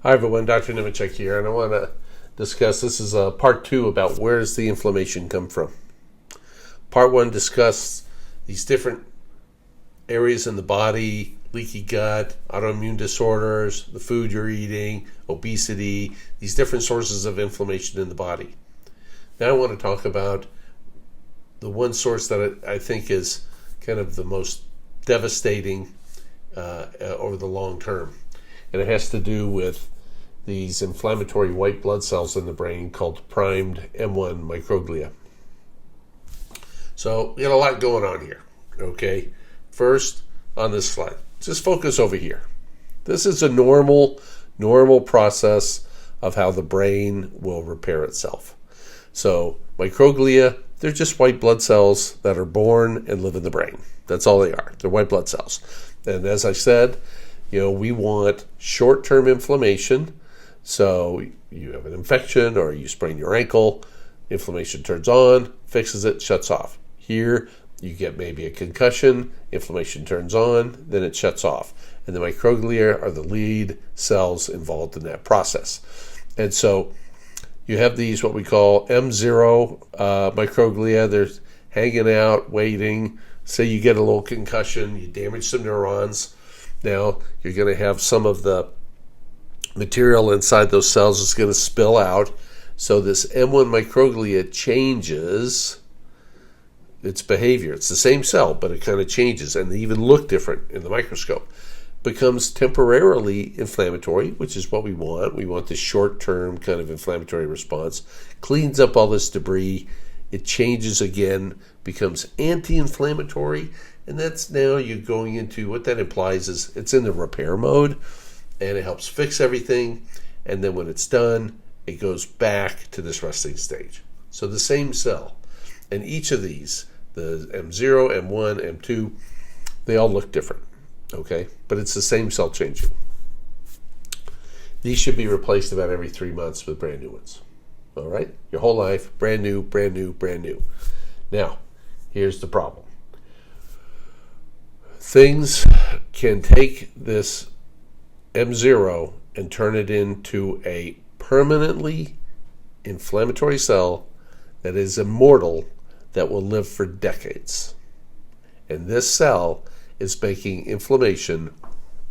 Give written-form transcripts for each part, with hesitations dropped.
Hi everyone, Dr. Nemechek here, and I want to discuss, this is part 2 about where does the inflammation come from. Part 1 discussed these different areas in the body, leaky gut, autoimmune disorders, the food you're eating, obesity, these different sources of inflammation in the body. Now I want to talk about the one source that I think is kind of the most devastating over the long term. And it has to do with these inflammatory white blood cells in the brain called primed M1 microglia. So we got a lot going on here. Okay, first on this slide, just focus over here. This is a normal process of how the brain will repair itself. So microglia, they're just white blood cells that are born and live in the brain. That's all they are. They're white blood cells. And as I said, we want short-term inflammation. So you have an infection or you sprain your ankle, inflammation turns on, fixes it, shuts off. Here, you get maybe a concussion, inflammation turns on, then it shuts off. And the microglia are the lead cells involved in that process. And so you have these, what we call M0 microglia. They're hanging out, waiting. Say you get a little concussion, you damage some neurons. Now, you're going to have some of the material inside those cells is going to spill out. So this M1 microglia changes its behavior. It's the same cell, but it kind of changes, and they even look different in the microscope. Becomes temporarily inflammatory, which is what we want. We want this short-term kind of inflammatory response. Cleans up all this debris. It changes again, becomes anti-inflammatory. And that's now you're going into, what that implies is it's in the repair mode and it helps fix everything. And then when it's done, it goes back to this resting stage. So the same cell. And each of these, the M0, M1, M2, they all look different. Okay? But it's the same cell changing. These should be replaced about every 3 months with brand new ones. All right? Your whole life, brand new, brand new, brand new. Now, here's the problem. Things can take this M0 and turn it into a permanently inflammatory cell that is immortal, that will live for decades. And this cell is making inflammation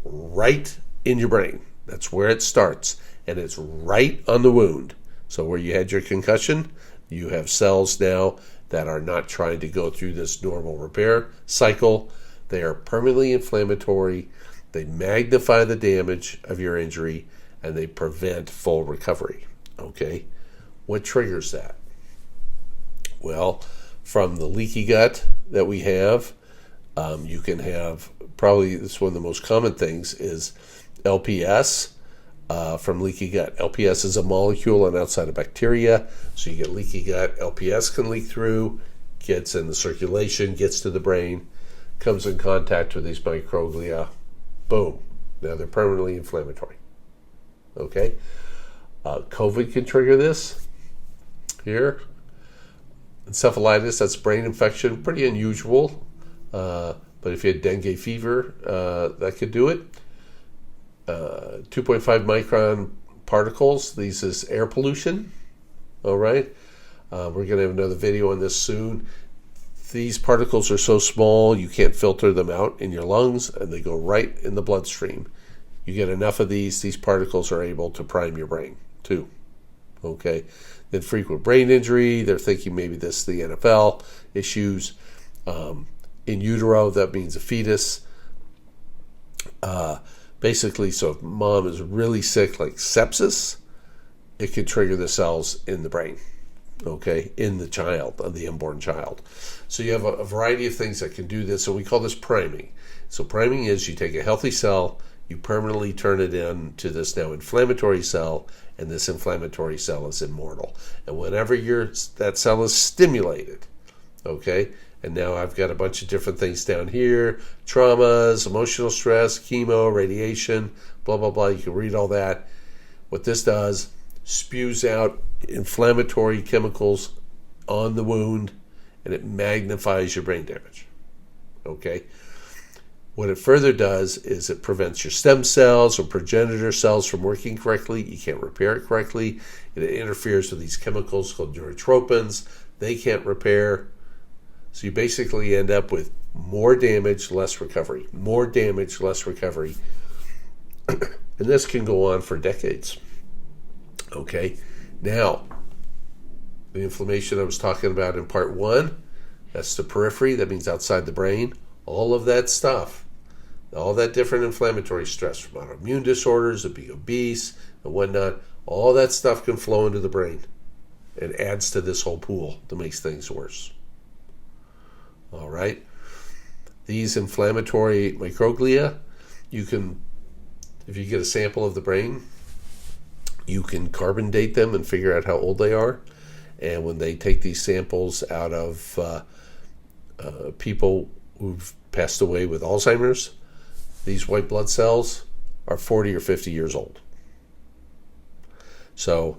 right in your brain. That's where it starts. And it's right on the wound. So where you had your concussion, you have cells now that are not trying to go through this normal repair cycle. They are permanently inflammatory. They magnify the damage of your injury, and they prevent full recovery. Okay? What triggers that? Well, from the leaky gut that we have, you can have, probably this is one of the most common things, is LPS from leaky gut. LPS is a molecule on outside of bacteria, so you get leaky gut. LPS can leak through, gets in the circulation, gets to the brain, comes in contact with these microglia, boom. Now they're permanently inflammatory. Okay? COVID can trigger this. Here. Encephalitis, that's brain infection, pretty unusual. But if you had dengue fever, that could do it. 2.5 micron particles, these is air pollution. All right? We're going to have another video on this soon. These particles are so small you can't filter them out in your lungs, and they go right in the bloodstream. You get enough of these particles are able to prime your brain too. Okay? Then frequent brain injury, they're thinking maybe this is the NFL issues. In utero, that means a fetus. Basically, so if mom is really sick, like sepsis, it can trigger the cells in the brain. Okay, in the child, the unborn child. So you have a variety of things that can do this, and we call this priming. So priming is you take a healthy cell, you permanently turn it into this now inflammatory cell, and this inflammatory cell is immortal. And whenever that cell is stimulated, okay, and now I've got a bunch of different things down here, traumas, emotional stress, chemo, radiation, blah, blah, blah. You can read all that. What this does, spews out inflammatory chemicals on the wound, and it magnifies your brain damage. Okay? What it further does is it prevents your stem cells or progenitor cells from working correctly. You can't repair it correctly. It interferes with these chemicals called neurotropins. They can't repair. So you basically end up with more damage, less recovery. More damage, less recovery. And this can go on for decades. Okay? Now, the inflammation I was talking about in part 1, that's the periphery. That means outside the brain. All of that stuff, all that different inflammatory stress from autoimmune disorders, of being obese and whatnot, all that stuff can flow into the brain and adds to this whole pool that makes things worse. All right? These inflammatory microglia, you can, if you get a sample of the brain, you can carbon date them and figure out how old they are. And when they take these samples out of people who've passed away with Alzheimer's, these white blood cells are 40 or 50 years old. So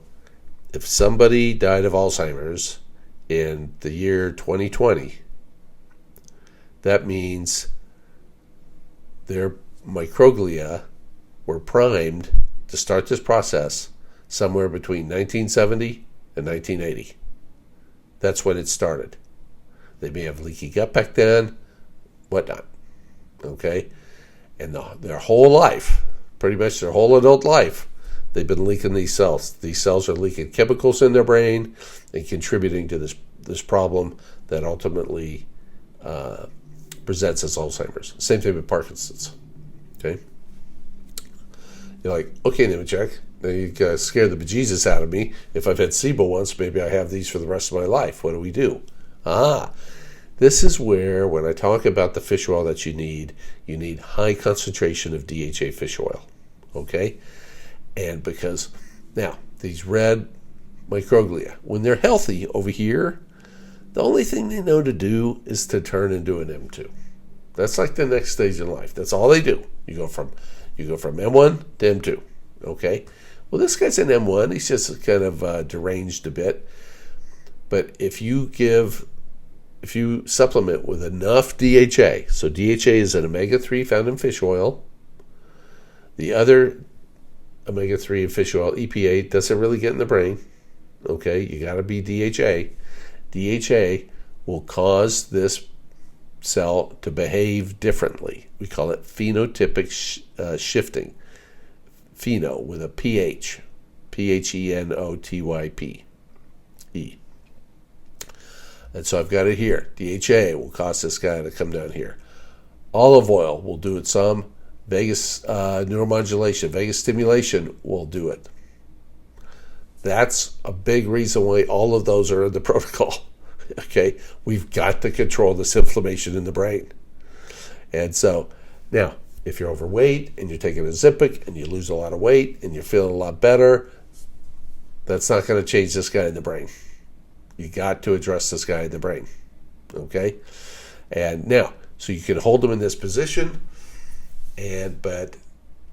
if somebody died of Alzheimer's in the year 2020, that means their microglia were primed to start this process somewhere between 1970 and 1980. That's when it started. They may have leaky gut back then, whatnot. Okay? And their whole life, pretty much their whole adult life, they've been leaking these cells. These cells are leaking chemicals in their brain and contributing to this problem that ultimately presents as Alzheimer's. Same thing with Parkinson's. Okay? You're like, okay, Nemechek, now you scared the bejesus out of me. If I've had SIBO once, maybe I have these for the rest of my life. What do we do? This is where, when I talk about the fish oil that you need high concentration of DHA fish oil. Okay? And because, now, these red microglia, when they're healthy over here, the only thing they know to do is to turn into an M2. That's like the next stage in life. That's all they do. You go from M1 to M2. Okay? Well, this guy's an M1. He's just kind of deranged a bit. But if you supplement with enough DHA, so DHA is an omega-3 found in fish oil. The other omega-3 in fish oil, EPA, doesn't really get in the brain. Okay, you got to be DHA. DHA will cause this cell to behave differently. We call it phenotypic shifting. Pheno with a PH. Phenotype. And so I've got it here. DHA will cause this guy to come down here. Olive oil will do it some. Vagus neuromodulation, vagus stimulation will do it. That's a big reason why all of those are in the protocol. Okay? We've got to control this inflammation in the brain. And so, now, if you're overweight and you're taking a Zipic and you lose a lot of weight and you're feeling a lot better, that's not going to change this guy in the brain. You got to address this guy in the brain. Okay? And now, so you can hold him in this position, but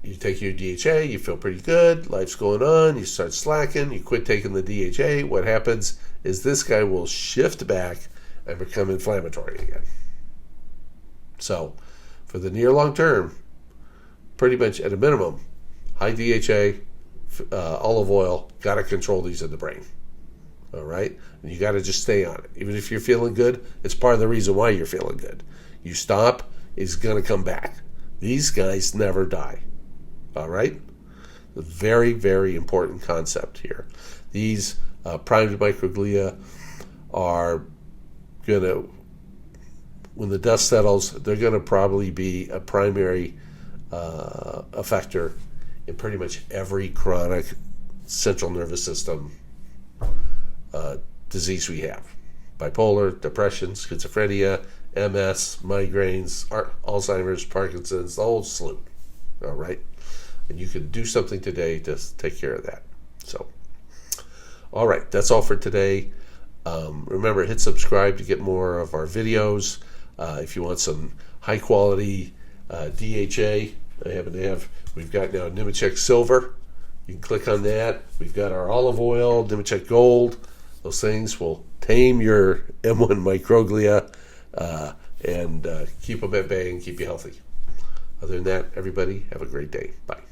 you take your DHA, you feel pretty good, life's going on, you start slacking, you quit taking the DHA. What happens is this guy will shift back and become inflammatory again. So, for the near long term, pretty much at a minimum, high DHA, olive oil, got to control these in the brain. All right? And you got to just stay on it. Even if you're feeling good, it's part of the reason why you're feeling good. You stop, it's going to come back. These guys never die. All right? A very, very important concept here. These primed microglia are going to, when the dust settles, they're going to probably be a primary effector in pretty much every chronic central nervous system disease we have. Bipolar, depression, schizophrenia, MS, migraines, Alzheimer's, Parkinson's, the whole slew. All right? And you can do something today to take care of that. So, all right, that's all for today. Remember, hit subscribe to get more of our videos. If you want some high quality DHA, we've got now Nemechek Silver. You can click on that. We've got our olive oil, Nemechek Gold. Those things will tame your M1 microglia and keep them at bay and keep you healthy. Other than that, everybody, have a great day. Bye.